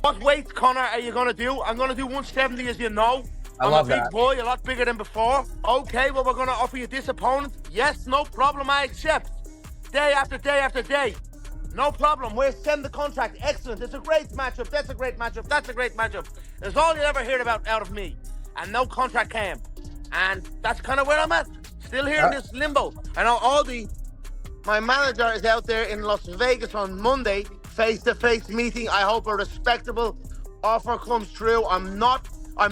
What weight, Conor, are you going to do? I'm going to do 170, as you know. I'm a big boy, a lot bigger than before. Okay, well, we're going to offer you this opponent. Yes, no problem, I accept. Day after day after day. No problem, we'll send the contract. Excellent, it's a great matchup, that's a great matchup, that's a great matchup. That's all you'll ever hear about out of me. And no contract came. And that's kind of where I'm at. Still here in this limbo. I know my manager is out there in Las Vegas on Monday, face-to-face meeting. I hope a respectable offer comes through. I'm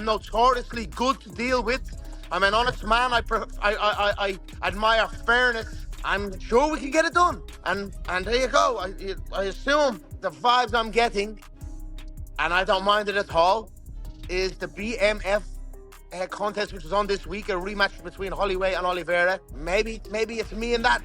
notoriously good to deal with. I'm an honest man. I admire fairness. I'm sure we can get it done. And there you go. I assume the vibes I'm getting, and I don't mind it at all, is the BMF contest, which was on this week, a rematch between Holloway and Oliveira. Maybe it's me and that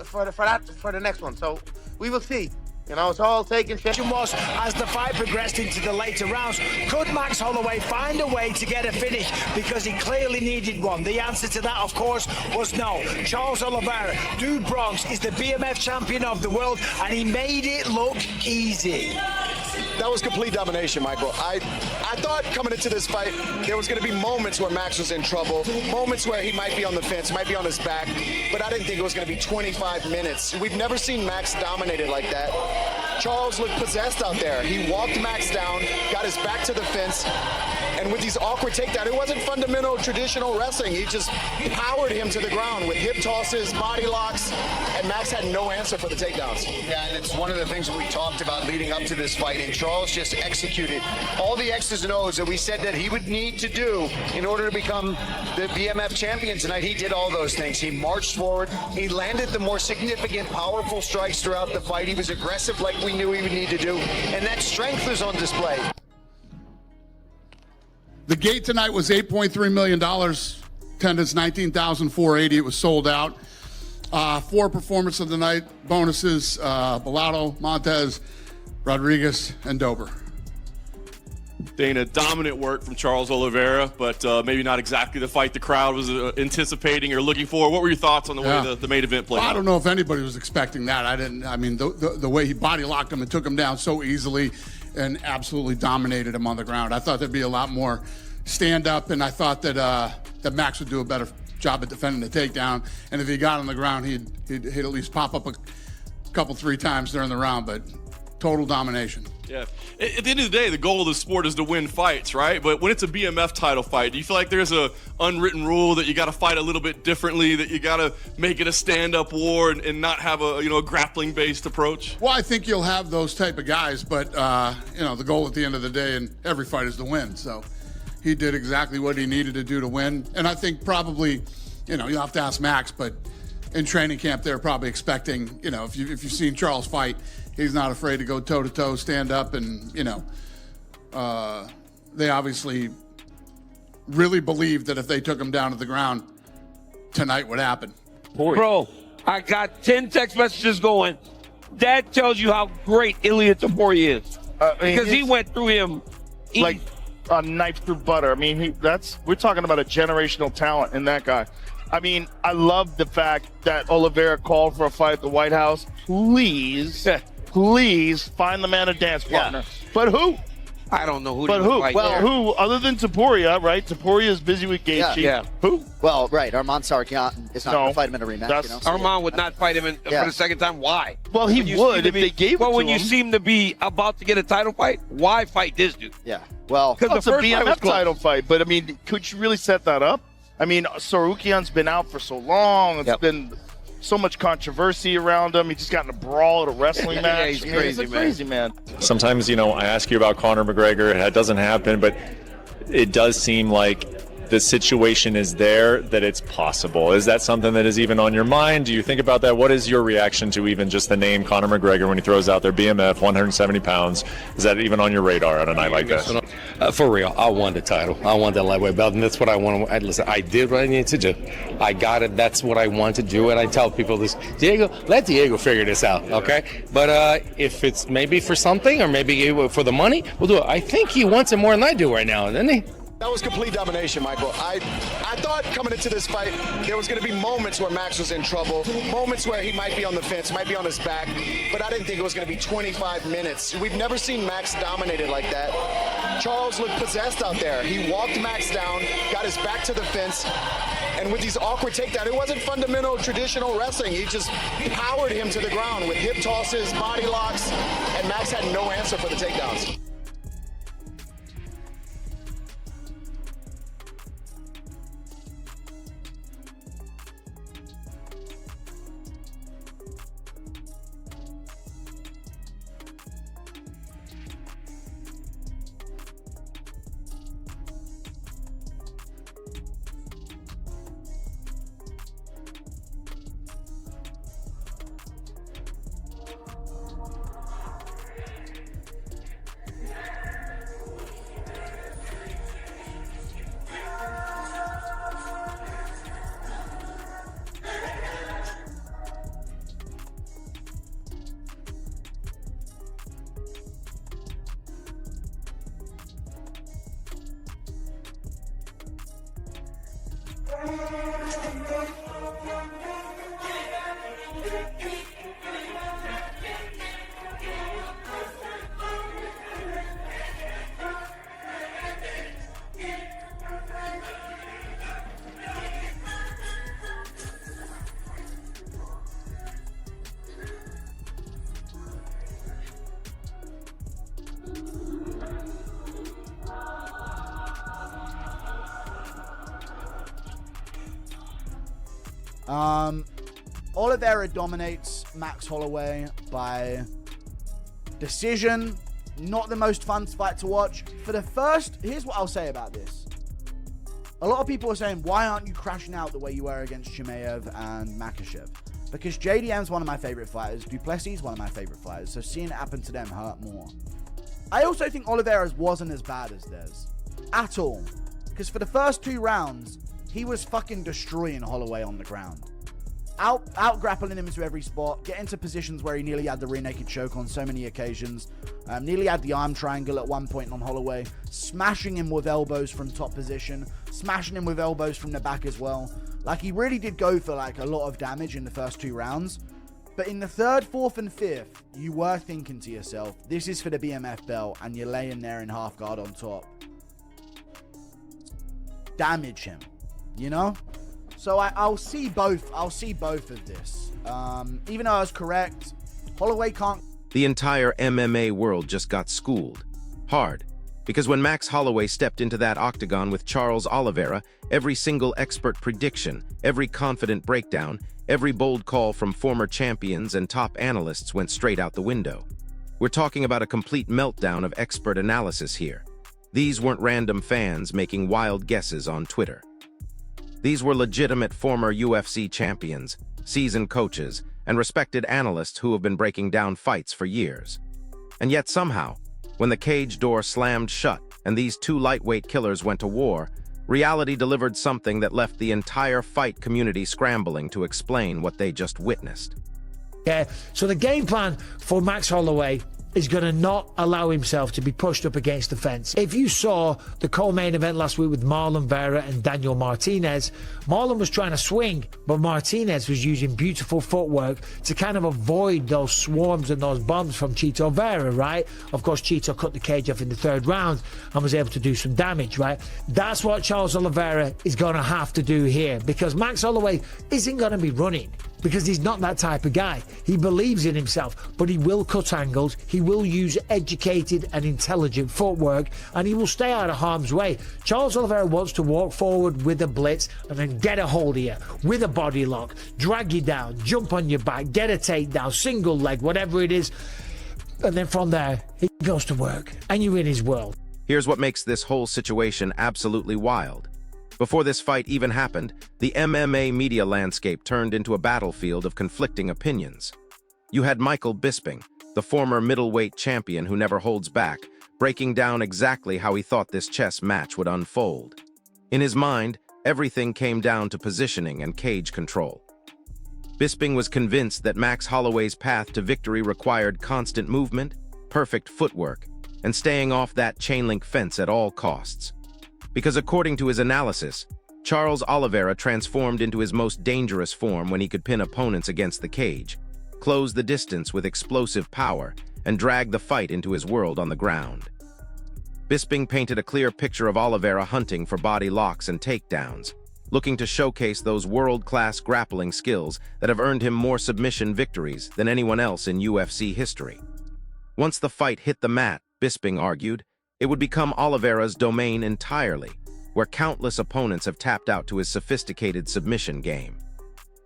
for the next one. So we will see. You know, it's all taken shit. Was, as the fight progressed into the later rounds, could Max Holloway find a way to get a finish? Because he clearly needed one. The answer to that, of course, was no. Charles Oliveira, Dude Bronx, is the BMF champion of the world, and he made it look easy. That was complete domination, Michael. I thought coming into this fight, there was going to be moments where Max was in trouble, moments where he might be on the fence, might be on his back, but I didn't think it was going to be 25 minutes. We've never seen Max dominated like that. Charles looked possessed out there. He walked Max down, got his back to the fence, and with these awkward takedowns, it wasn't fundamental traditional wrestling. He just powered him to the ground with hip tosses, body locks, and Max had no answer for the takedowns. Yeah, and it's one of the things that we talked about leading up to this fight, and Charles just executed all the X's and O's that we said that he would need to do in order to become the BMF champion tonight. He did all those things. He marched forward. He landed the more significant, powerful strikes throughout the fight. He was aggressive like we knew he would need to do, and that strength was on display. The gate tonight was $8.3 million. Attendance 19,480. It was sold out. 4 performance of the night bonuses: Bellato, Montez, Rodriguez, and Dober. Dana, dominant work from Charles Oliveira, but maybe not exactly the fight the crowd was anticipating or looking for. What were your thoughts on the way the main event played out? I don't know if anybody was expecting that. I mean, the way he body locked him and took him down so easily and absolutely dominated him on the ground. I thought there'd be a lot more stand up, and I thought that Max would do a better job at defending the takedown. And if he got on the ground, he'd at least pop up a couple, 3 times during the round, but total domination. Yeah. At the end of the day, the goal of the sport is to win fights, right? But when it's a BMF title fight, do you feel like there's a unwritten rule that you got to fight a little bit differently, that you got to make it a stand-up war and not have a grappling-based approach? Well, I think you'll have those type of guys, but the goal at the end of the day in every fight is to win. So he did exactly what he needed to do to win. And I think probably, you'll have to ask Max, but in training camp, they're probably expecting, if you've seen Charles fight, he's not afraid to go toe-to-toe, stand up, and, they obviously really believed that if they took him down to the ground, tonight would happen. Bro, I got 10 text messages going. That tells you how great Ilia Topuria is. Because he went through him like a knife through butter. I mean, we're talking about a generational talent in that guy. I mean, I love the fact that Oliveira called for a fight at the White House. Please find the man a dance partner. Yeah. But who? I don't know who. But who? Well, who other than Topuria, right? Topuria is busy with Gaethje. Yeah. Who? Well, right. Arman Tsarukyan is not going to fight him in a rematch. Arman would not fight him for the second time. Why? Well, he would if they gave it to him. Well, when you seem to be about to get a title fight, why fight this dude? Yeah. Well, because the first BMF title fight. But I mean, could you really set that up? I mean, Tsarukyan's been out for so long. It's been so much controversy around him. He just got in a brawl at a wrestling match. He's crazy, he's a crazy man. Sometimes, I ask you about Conor McGregor, and that doesn't happen, but it does seem like the situation is there, that it's possible. Is that something that is even on your mind? Do you think about that? What is your reaction to even just the name Conor McGregor when he throws out there BMF, 170 pounds? Is that even on your radar on a night like this? For real, I won the title. I won that lightweight belt, and that's what I want. Listen, I did what I needed to do. I got it. That's what I want to do, and I tell people this. Let Diego figure this out, okay? But if it's maybe for something or maybe for the money, we'll do it. I think he wants it more than I do right now, doesn't he? That was complete domination, Michael. I thought coming into this fight, there was going to be moments where Max was in trouble, moments where he might be on the fence, might be on his back, but I didn't think it was going to be 25 minutes. We've never seen Max dominated like that. Charles looked possessed out there. He walked Max down, got his back to the fence, and with these awkward takedowns, it wasn't fundamental traditional wrestling. He just powered him to the ground with hip tosses, body locks, and Max had no answer for the takedowns. Oliveira dominates Max Holloway by decision. Not the most fun fight to watch. For the first, here's what I'll say about this. A lot of people are saying, why aren't you crashing out the way you were against Chimaev and Makhachev? Because JDM's one of my favorite fighters. Duplessis is one of my favorite fighters. So seeing it happen to them hurt more. I also think Oliveira's wasn't as bad as theirs. At all. Because for the first 2 rounds, he was fucking destroying Holloway on the ground. Out grappling him into every spot, get into positions where he nearly had the rear naked choke on so many occasions, nearly had the arm triangle at one point on Holloway, smashing him with elbows from top position, smashing him with elbows from the back as well. Like, he really did go for like a lot of damage in the first 2 rounds, but in the 3rd, 4th, and 5th, you were thinking to yourself, this is for the BMF belt, and you're laying there in half guard on top. Damage him, you know? So I'll see both. I'll see both of this. Even though I was correct, Holloway can't. The entire MMA world just got schooled. Hard. Because when Max Holloway stepped into that octagon with Charles Oliveira, every single expert prediction, every confident breakdown, every bold call from former champions and top analysts went straight out the window. We're talking about a complete meltdown of expert analysis here. These weren't random fans making wild guesses on Twitter. These were legitimate former UFC champions, seasoned coaches, and respected analysts who have been breaking down fights for years. And yet somehow, when the cage door slammed shut and these 2 lightweight killers went to war, reality delivered something that left the entire fight community scrambling to explain what they just witnessed. Yeah, so the game plan for Max Holloway is going to not allow himself to be pushed up against the fence. If you saw the co-main event last week with Marlon Vera and Daniel Martinez, Marlon was trying to swing, but Martinez was using beautiful footwork to kind of avoid those swarms and those bombs from Chito Vera, right? Of course, Chito cut the cage off in the 3rd round and was able to do some damage, right? That's what Charles Oliveira is going to have to do here, because Max Holloway isn't going to be running, because he's not that type of guy. He believes in himself, but he will cut angles, he will use educated and intelligent footwork, and he will stay out of harm's way. Charles Oliveira wants to walk forward with a blitz and then get a hold of you with a body lock, drag you down, jump on your back, get a takedown, single leg, whatever it is, and then from there, he goes to work, and you're in his world. Here's what makes this whole situation absolutely wild. Before this fight even happened, the MMA media landscape turned into a battlefield of conflicting opinions. You had Michael Bisping, the former middleweight champion who never holds back, breaking down exactly how he thought this chess match would unfold. In his mind, everything came down to positioning and cage control. Bisping was convinced that Max Holloway's path to victory required constant movement, perfect footwork, and staying off that chain-link fence at all costs. Because according to his analysis, Charles Oliveira transformed into his most dangerous form when he could pin opponents against the cage, close the distance with explosive power, and drag the fight into his world on the ground. Bisping painted a clear picture of Oliveira hunting for body locks and takedowns, looking to showcase those world-class grappling skills that have earned him more submission victories than anyone else in UFC history. Once the fight hit the mat, Bisping argued, it would become Oliveira's domain entirely, where countless opponents have tapped out to his sophisticated submission game.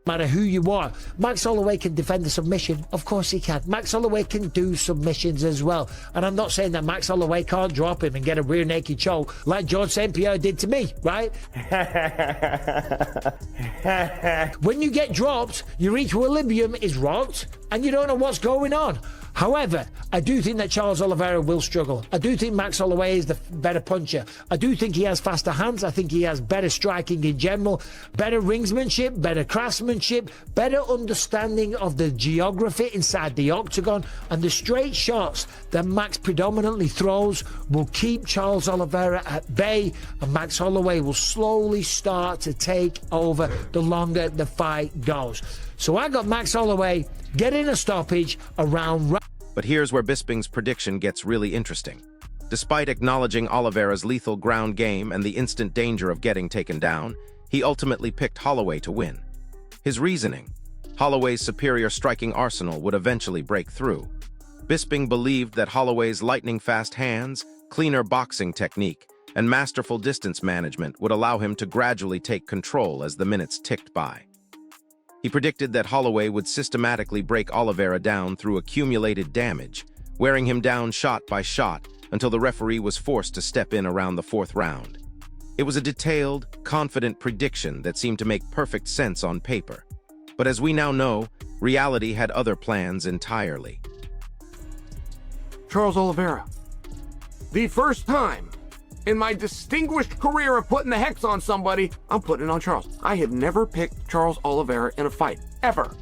No matter who you are, Max Holloway can defend the submission. Of course he can. Max Holloway can do submissions as well. And I'm not saying that Max Holloway can't drop him and get a rear naked choke like George St. Pierre did to me, right? When you get dropped, your equilibrium is rocked and you don't know what's going on. However, I do think that Charles Oliveira will struggle. I do think Max Holloway is the better puncher. I do think he has faster hands. I think he has better striking in general, better ringsmanship, better craftsmanship, better understanding of the geography inside the octagon, and the straight shots that Max predominantly throws will keep Charles Oliveira at bay, and Max Holloway will slowly start to take over the longer the fight goes. So I got Max Holloway getting a stoppage around. But here's where Bisping's prediction gets really interesting. Despite acknowledging Oliveira's lethal ground game and the instant danger of getting taken down, he ultimately picked Holloway to win. His reasoning: Holloway's superior striking arsenal would eventually break through. Bisping believed that Holloway's lightning-fast hands, cleaner boxing technique, and masterful distance management would allow him to gradually take control as the minutes ticked by. He predicted that Holloway would systematically break Oliveira down through accumulated damage, wearing him down shot by shot until the referee was forced to step in around the fourth round. It was a detailed, confident prediction that seemed to make perfect sense on paper. But as we now know, reality had other plans entirely. Charles Oliveira. The first time in my distinguished career of putting the hex on somebody, I'm putting it on Charles. I have never picked Charles Oliveira in a fight, ever.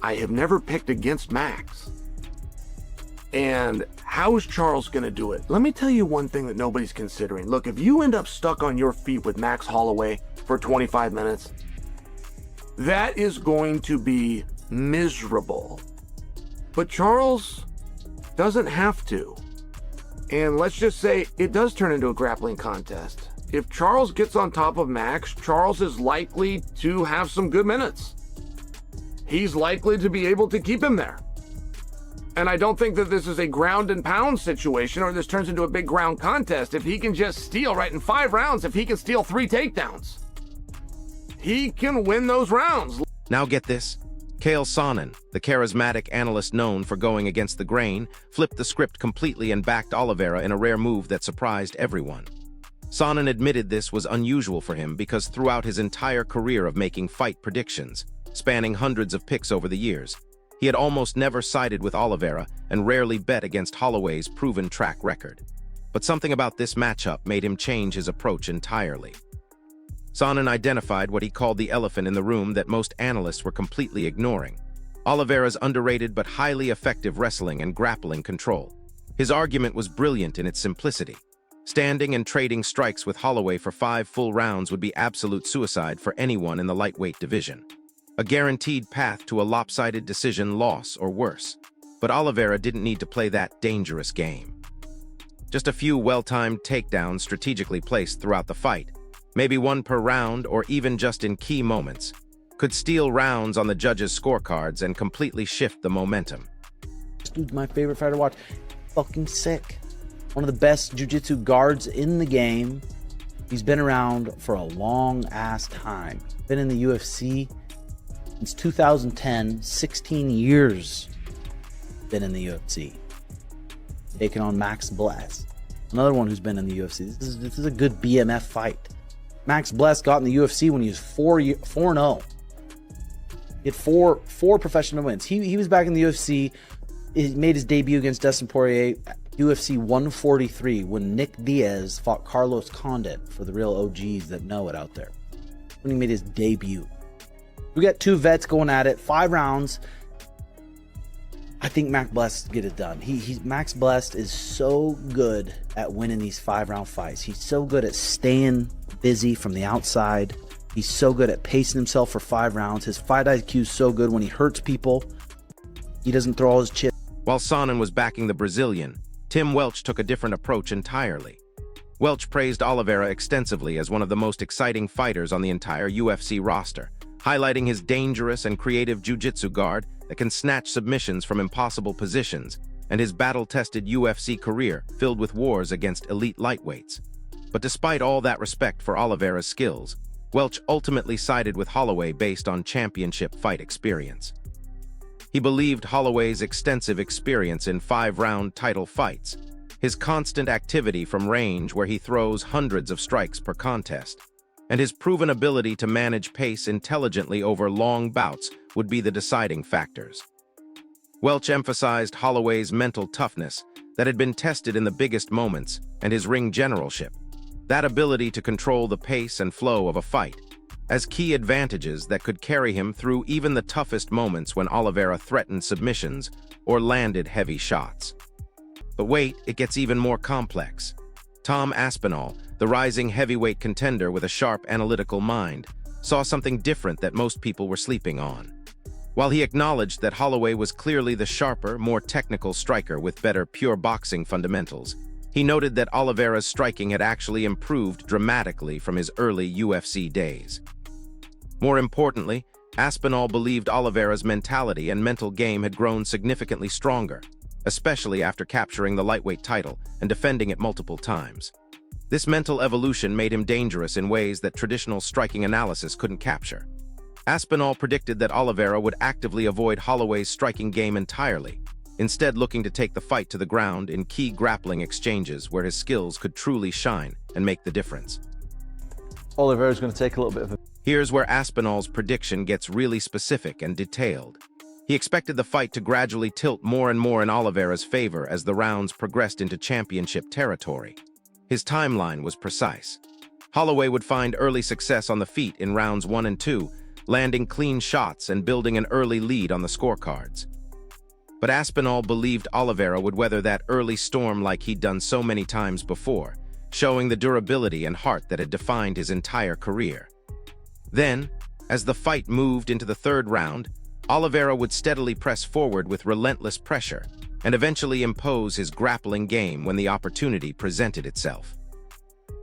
I have never picked against Max. And how is Charles going to do it? Let me tell you one thing that nobody's considering. Look, if you end up stuck on your feet with Max Holloway for 25 minutes, that is going to be miserable. But Charles doesn't have to. And let's just say it does turn into a grappling contest. If Charles gets on top of Max, Charles is likely to have some good minutes. He's likely to be able to keep him there. And I don't think that this is a ground and pound situation or this turns into a big ground contest. If he can just steal, right, in 5 rounds, if he can steal 3 takedowns, he can win those rounds. Now get this. Chael Sonnen, the charismatic analyst known for going against the grain, flipped the script completely and backed Oliveira in a rare move that surprised everyone. Sonnen admitted this was unusual for him because throughout his entire career of making fight predictions, spanning hundreds of picks over the years, he had almost never sided with Oliveira and rarely bet against Holloway's proven track record. But something about this matchup made him change his approach entirely. Sonnen identified what he called the elephant in the room that most analysts were completely ignoring: Oliveira's underrated but highly effective wrestling and grappling control. His argument was brilliant in its simplicity. Standing and trading strikes with Holloway for 5 full rounds would be absolute suicide for anyone in the lightweight division. A guaranteed path to a lopsided decision loss or worse. But Oliveira didn't need to play that dangerous game. Just a few well-timed takedowns strategically placed throughout the fight, maybe 1 per round or even just in key moments, could steal rounds on the judges' scorecards and completely shift the momentum. This dude's my favorite fighter to watch. Fucking sick. One of the best jiu-jitsu guards in the game. He's been around for a long-ass time. Been in the UFC since 2010, 16 years been in the UFC. Taking on Max Bless, another one who's been in the UFC. This is a good BMF fight. Max Bless got in the UFC when he was 4-0. He had four professional wins. He was back in the UFC. He made his debut against Dustin Poirier at UFC 143 when Nick Diaz fought Carlos Condit, for the real OGs that know it out there. When he made his debut. We got 2 vets going at it, 5 rounds. I think Max Blessed get it done. Max Blessed is so good at winning these 5-round fights. He's so good at staying busy from the outside. He's so good at pacing himself for 5 rounds. His fight IQ is so good when he hurts people. He doesn't throw all his chips. While Sonnen was backing the Brazilian, Tim Welch took a different approach entirely. Welch praised Oliveira extensively as one of the most exciting fighters on the entire UFC roster, highlighting his dangerous and creative jiu-jitsu guard that can snatch submissions from impossible positions, and his battle-tested UFC career filled with wars against elite lightweights. But despite all that respect for Oliveira's skills, Welch ultimately sided with Holloway based on championship fight experience. He believed Holloway's extensive experience in 5-round title fights, his constant activity from range where he throws hundreds of strikes per contest, and his proven ability to manage pace intelligently over long bouts would be the deciding factors. Welch emphasized Holloway's mental toughness that had been tested in the biggest moments and his ring generalship, that ability to control the pace and flow of a fight, as key advantages that could carry him through even the toughest moments when Oliveira threatened submissions or landed heavy shots. But wait, it gets even more complex. Tom Aspinall, the rising heavyweight contender with a sharp analytical mind, saw something different that most people were sleeping on. While he acknowledged that Holloway was clearly the sharper, more technical striker with better pure boxing fundamentals, he noted that Oliveira's striking had actually improved dramatically from his early UFC days. More importantly, Aspinall believed Oliveira's mentality and mental game had grown significantly stronger, especially after capturing the lightweight title and defending it multiple times. This mental evolution made him dangerous in ways that traditional striking analysis couldn't capture. Aspinall predicted that Oliveira would actively avoid Holloway's striking game entirely, instead looking to take the fight to the ground in key grappling exchanges where his skills could truly shine and make the difference. Oliveira's going to take a little bit of a... Here's where Aspinall's prediction gets really specific and detailed. He expected the fight to gradually tilt more and more in Oliveira's favor as the rounds progressed into championship territory. His timeline was precise. Holloway would find early success on the feet in rounds 1 and 2, landing clean shots and building an early lead on the scorecards. But Aspinall believed Oliveira would weather that early storm like he'd done so many times before, showing the durability and heart that had defined his entire career. Then, as the fight moved into the 3rd round, Oliveira would steadily press forward with relentless pressure and eventually impose his grappling game when the opportunity presented itself.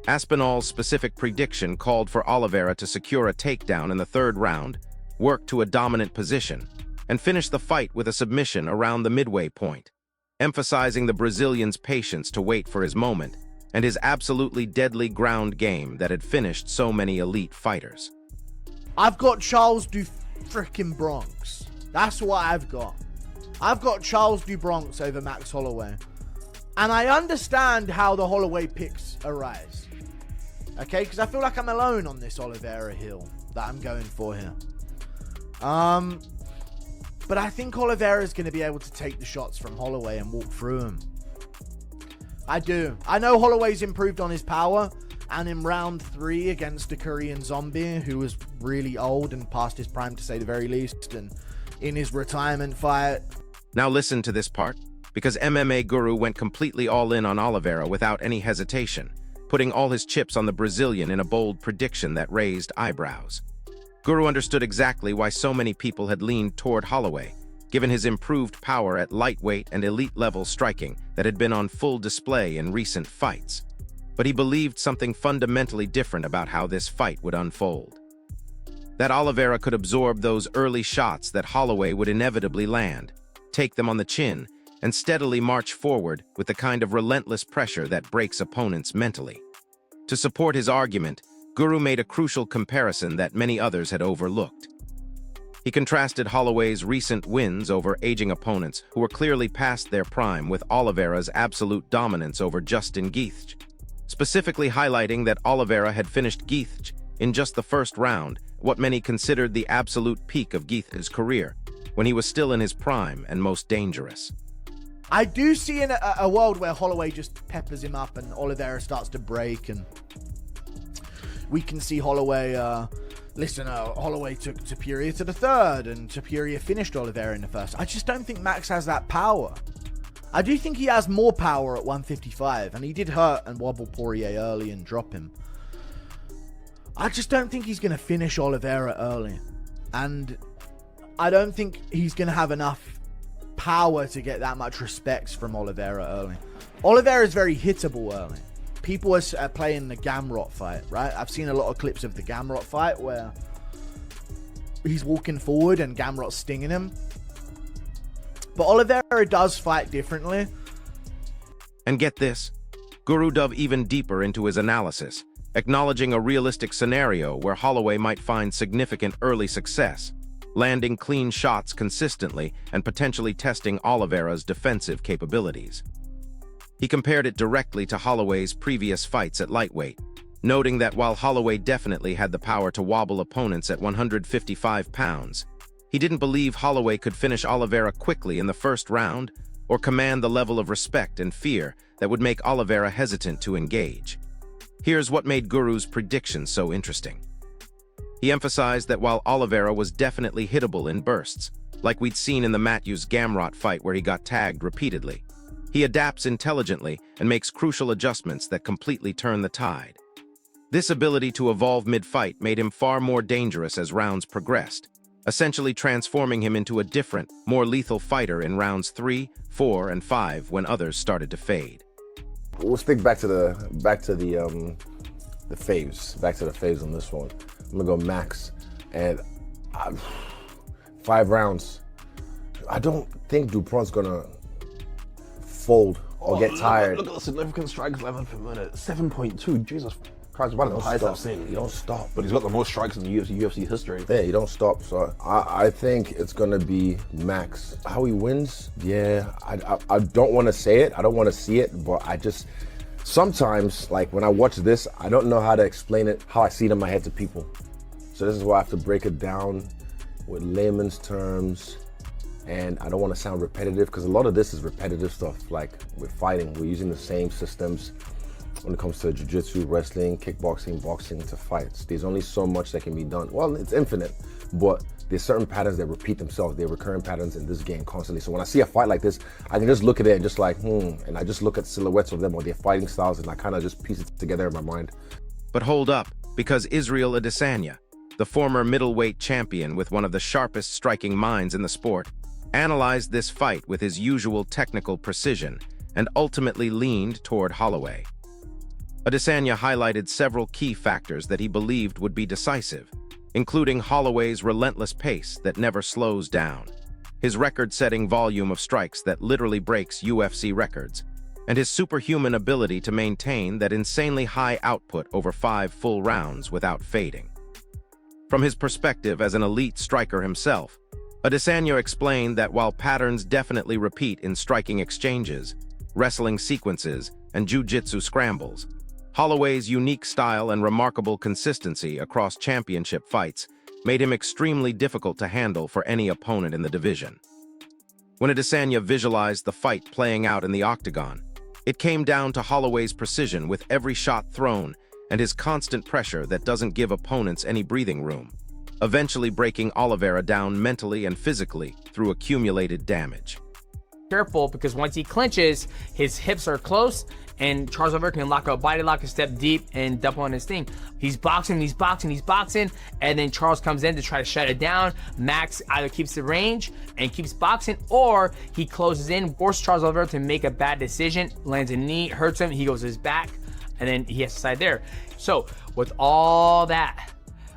Aspinall's specific prediction called for Oliveira to secure a takedown in the 3rd round, work to a dominant position, and finish the fight with a submission around the midway point, emphasizing the Brazilian's patience to wait for his moment and his absolutely deadly ground game that had finished so many elite fighters. I've got Charles du frickin' Bronx. That's what I've got. I've got Charles du Bronx over Max Holloway. And I understand how the Holloway picks arise. Okay, because I feel like I'm alone on this Oliveira hill that I'm going for here. But I think Oliveira is going to be able to take the shots from Holloway and walk through them. I do. I know Holloway's improved on his power, and in round 3 against the Korean Zombie, who was really old and past his prime to say the very least, and in his retirement fight. Now listen to this part, because MMA Guru went completely all in on Oliveira without any hesitation, putting all his chips on the Brazilian in a bold prediction that raised eyebrows. Guru understood exactly why so many people had leaned toward Holloway, given his improved power at lightweight and elite-level striking that had been on full display in recent fights. But he believed something fundamentally different about how this fight would unfold. That Oliveira could absorb those early shots that Holloway would inevitably land, take them on the chin, and steadily march forward with the kind of relentless pressure that breaks opponents mentally. To support his argument, Guru made a crucial comparison that many others had overlooked. He contrasted Holloway's recent wins over aging opponents who were clearly past their prime with Oliveira's absolute dominance over Justin Gaethje, specifically highlighting that Oliveira had finished Gaethje in just the 1st round, what many considered the absolute peak of Gaethje's career, when he was still in his prime and most dangerous. I do see in a world where Holloway just peppers him up and Oliveira starts to break, and we can see Holloway listen, Holloway took Topuria to the third, and Topuria finished Oliveira in the first. I just don't think Max has that power. I do think he has more power at 155, and he did hurt and wobble Poirier early and drop him. I just don't think he's going to finish Oliveira early, and I don't think he's going to have enough power to get that much respect from Oliveira early. Oliveira is very hittable early. People are playing the Gamrot fight, right? I've seen a lot of clips of the Gamrot fight where he's walking forward and Gamrot's stinging him. But Oliveira does fight differently. And get this, Guru dove even deeper into his analysis, acknowledging a realistic scenario where Holloway might find significant early success, landing clean shots consistently and potentially testing Oliveira's defensive capabilities. He compared it directly to Holloway's previous fights at lightweight, noting that while Holloway definitely had the power to wobble opponents at 155 pounds, he didn't believe Holloway could finish Oliveira quickly in the first round or command the level of respect and fear that would make Oliveira hesitant to engage. Here's what made Guru's prediction so interesting. He emphasized that while Oliveira was definitely hittable in bursts, like we'd seen in the Matthews Gamrot fight where he got tagged repeatedly, he adapts intelligently and makes crucial adjustments that completely turn the tide. This ability to evolve mid-fight made him far more dangerous as rounds progressed, essentially transforming him into a different, more lethal fighter in rounds 3, 4, and 5 when others started to fade. We'll stick back to the faves. Back to the faves on this one. I'm gonna go Max, and 5 rounds. I don't think Dupron's gonna fold or get tired. Look at the significant strikes level per minute. 7.2. Jesus Christ, one of the highest I've seen. You don't stop. But he's got the most strikes in the UFC history. Yeah, you don't stop. So I think it's gonna be Max. How he wins, yeah. I don't want to say it. I don't want to see it. But I just sometimes, like when I watch this, I don't know how to explain it, how I see it in my head to people. So this is why I have to break it down with layman's terms. And I don't want to sound repetitive because a lot of this is repetitive stuff. Like with fighting, we're using the same systems when it comes to jiu-jitsu, wrestling, kickboxing, boxing to fights. There's only so much that can be done. Well, it's infinite, but there's certain patterns that repeat themselves. They're recurring patterns in this game constantly. So when I see a fight like this, I can just look at it and just like, and I just look at silhouettes of them or their fighting styles and I kind of just piece it together in my mind. But hold up, because Israel Adesanya, the former middleweight champion with one of the sharpest striking minds in the sport, analyzed this fight with his usual technical precision and ultimately leaned toward Holloway. Adesanya highlighted several key factors that he believed would be decisive, including Holloway's relentless pace that never slows down, his record-setting volume of strikes that literally breaks UFC records, and his superhuman ability to maintain that insanely high output over 5 full rounds without fading. From his perspective as an elite striker himself, Adesanya explained that while patterns definitely repeat in striking exchanges, wrestling sequences, and jiu-jitsu scrambles, Holloway's unique style and remarkable consistency across championship fights made him extremely difficult to handle for any opponent in the division. When Adesanya visualized the fight playing out in the octagon, it came down to Holloway's precision with every shot thrown and his constant pressure that doesn't give opponents any breathing room, eventually breaking Oliveira down mentally and physically through accumulated damage. Careful, because once he clinches, his hips are close, and Charles Oliveira can lock a body lock and step deep and dump on his thing. He's boxing, and then Charles comes in to try to shut it down. Max either keeps the range and keeps boxing, or he closes in, forces Charles Oliveira to make a bad decision, lands a knee, hurts him, he goes to his back, and then he has to side there. So with all that,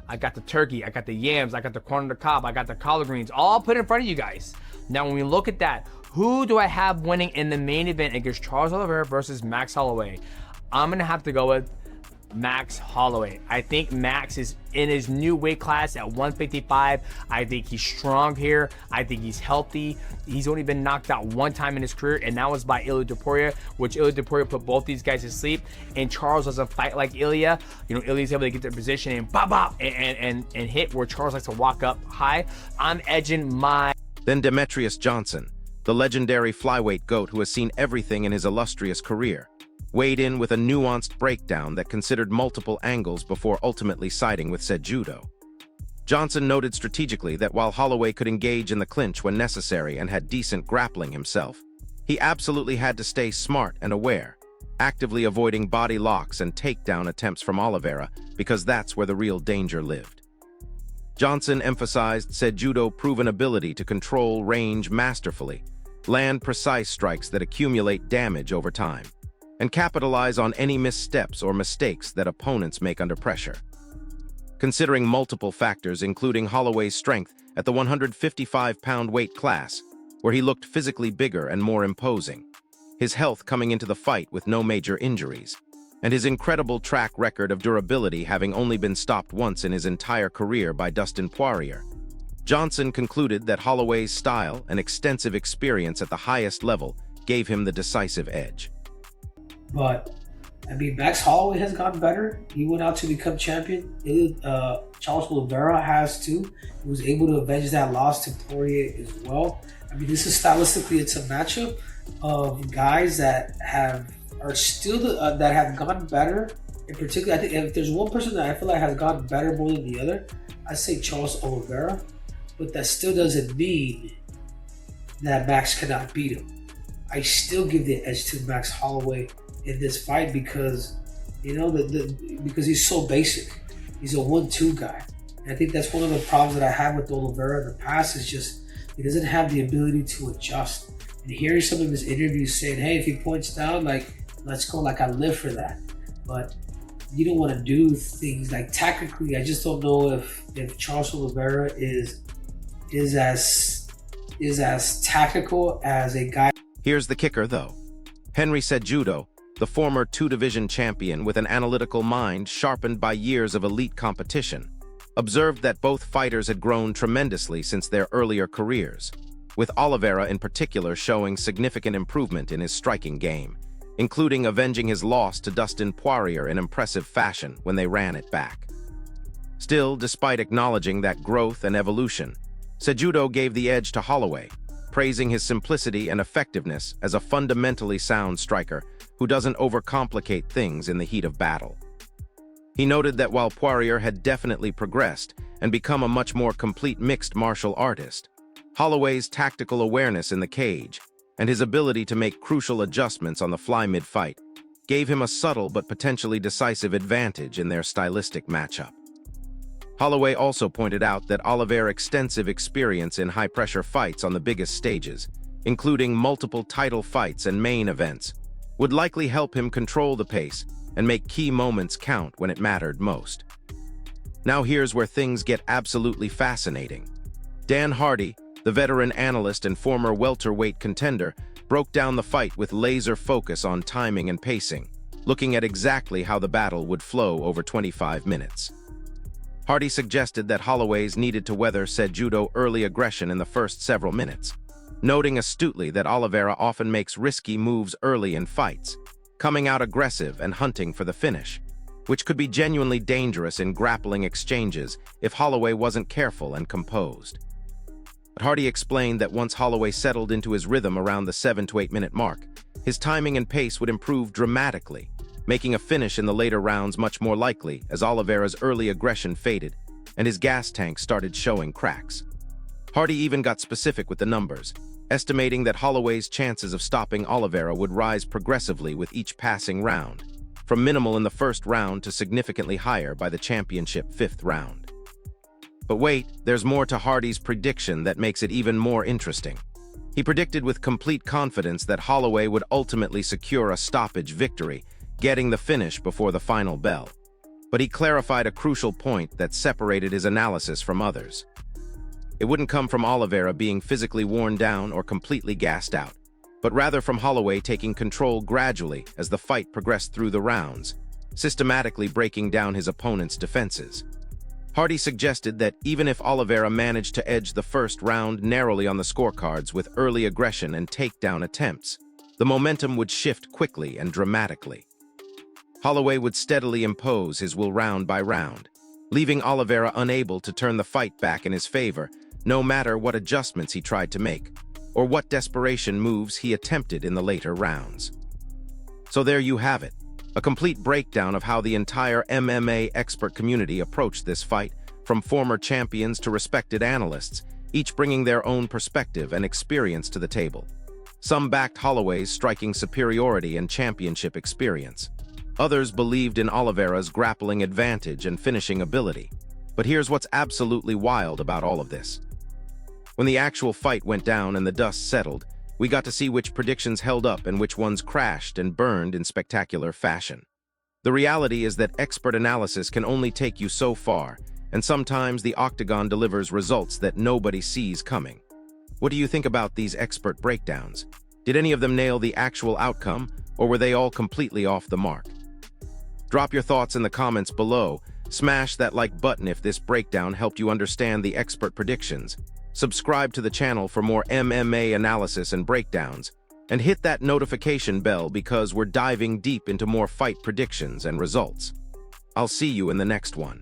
I got the turkey, I got the yams, I got the corn on the cob, I got the collard greens, all put in front of you guys. Now when we look at that, who do I have winning in the main event against Charles Oliveira versus Max Holloway? I'm gonna have to go with Max Holloway. I think Max is in his new weight class at 155. I think he's strong here. I think he's healthy. He's only been knocked out one time in his career, and that was by Ilia Topuria, which Ilia Topuria put both these guys to sleep. And Charles doesn't fight like Ilia. You know, Ilia's able to get their position and bop bop and hit, where Charles likes to walk up high. I'm edging my... Then Demetrius Johnson, the legendary flyweight GOAT who has seen everything in his illustrious career, weighed in with a nuanced breakdown that considered multiple angles before ultimately siding with said judo. Johnson noted strategically that while Holloway could engage in the clinch when necessary and had decent grappling himself, he absolutely had to stay smart and aware, actively avoiding body locks and takedown attempts from Oliveira because that's where the real danger lived. Johnson emphasized Cejudo's proven ability to control range masterfully, land precise strikes that accumulate damage over time, and capitalize on any missteps or mistakes that opponents make under pressure. Considering multiple factors, including Holloway's strength at the 155-pound weight class, where he looked physically bigger and more imposing, his health coming into the fight with no major injuries, and his incredible track record of durability having only been stopped once in his entire career by Dustin Poirier, Johnson concluded that Holloway's style and extensive experience at the highest level gave him the decisive edge. But, I mean, Max Holloway has gotten better. He went out to become champion. Charles Oliveira has too. He was able to avenge that loss to Poirier as well. I mean, this is stylistically, it's a matchup of guys that have gotten better. In particular, I think if there's one person that I feel like has gotten better more than the other, I say Charles Oliveira. But that still doesn't mean that Max cannot beat him. I still give the edge to Max Holloway in this fight because, you know, because he's so basic. He's a 1-2 guy. And I think that's one of the problems that I had with Oliveira in the past is just he doesn't have the ability to adjust. And hearing some of his interviews saying, hey, if he points down, like, let's go, like, I live for that. But you don't want to do things like tactically. I just don't know if Charles Oliveira is as tactical as a guy. Here's the kicker, though. Henry Cejudo, the former two-division champion with an analytical mind sharpened by years of elite competition, observed that both fighters had grown tremendously since their earlier careers, with Oliveira in particular showing significant improvement in his striking game, including avenging his loss to Dustin Poirier in impressive fashion when they ran it back. Still, despite acknowledging that growth and evolution, Cejudo gave the edge to Holloway, praising his simplicity and effectiveness as a fundamentally sound striker who doesn't overcomplicate things in the heat of battle. He noted that while Poirier had definitely progressed and become a much more complete mixed martial artist, Holloway's tactical awareness in the cage and his ability to make crucial adjustments on the fly mid-fight gave him a subtle but potentially decisive advantage in their stylistic matchup. Holloway also pointed out that Oliveira's extensive experience in high-pressure fights on the biggest stages, including multiple title fights and main events, would likely help him control the pace and make key moments count when it mattered most. Now here's where things get absolutely fascinating. Dan Hardy, the veteran analyst and former welterweight contender, broke down the fight with laser focus on timing and pacing, looking at exactly how the battle would flow over 25 minutes. Hardy suggested that Holloway's needed to weather Cejudo's early aggression in the first several minutes, noting astutely that Oliveira often makes risky moves early in fights, coming out aggressive and hunting for the finish, which could be genuinely dangerous in grappling exchanges if Holloway wasn't careful and composed. But Hardy explained that once Holloway settled into his rhythm around the 7 to 8 minute mark, his timing and pace would improve dramatically, making a finish in the later rounds much more likely as Oliveira's early aggression faded and his gas tank started showing cracks. Hardy even got specific with the numbers, estimating that Holloway's chances of stopping Oliveira would rise progressively with each passing round, from minimal in the first round to significantly higher by the championship 5th round. But wait, there's more to Hardy's prediction that makes it even more interesting. He predicted with complete confidence that Holloway would ultimately secure a stoppage victory, getting the finish before the final bell. But he clarified a crucial point that separated his analysis from others. It wouldn't come from Oliveira being physically worn down or completely gassed out, but rather from Holloway taking control gradually as the fight progressed through the rounds, systematically breaking down his opponent's defenses. Hardy suggested that even if Oliveira managed to edge the first round narrowly on the scorecards with early aggression and takedown attempts, the momentum would shift quickly and dramatically. Holloway would steadily impose his will round by round, leaving Oliveira unable to turn the fight back in his favor, no matter what adjustments he tried to make, or what desperation moves he attempted in the later rounds. So there you have it, a complete breakdown of how the entire MMA expert community approached this fight from former champions to respected analysts, each bringing their own perspective and experience to the table. Some backed Holloway's striking superiority and championship experience. Others believed in Oliveira's grappling advantage and finishing ability. But here's what's absolutely wild about all of this. When the actual fight went down and the dust settled, we got to see which predictions held up and which ones crashed and burned in spectacular fashion. The reality is that expert analysis can only take you so far, and sometimes the octagon delivers results that nobody sees coming. What do you think about these expert breakdowns? Did any of them nail the actual outcome, or were they all completely off the mark? Drop your thoughts in the comments below. Smash that like button if this breakdown helped you understand the expert predictions. Subscribe to the channel for more MMA analysis and breakdowns, and hit that notification bell because we're diving deep into more fight predictions and results. I'll see you in the next one.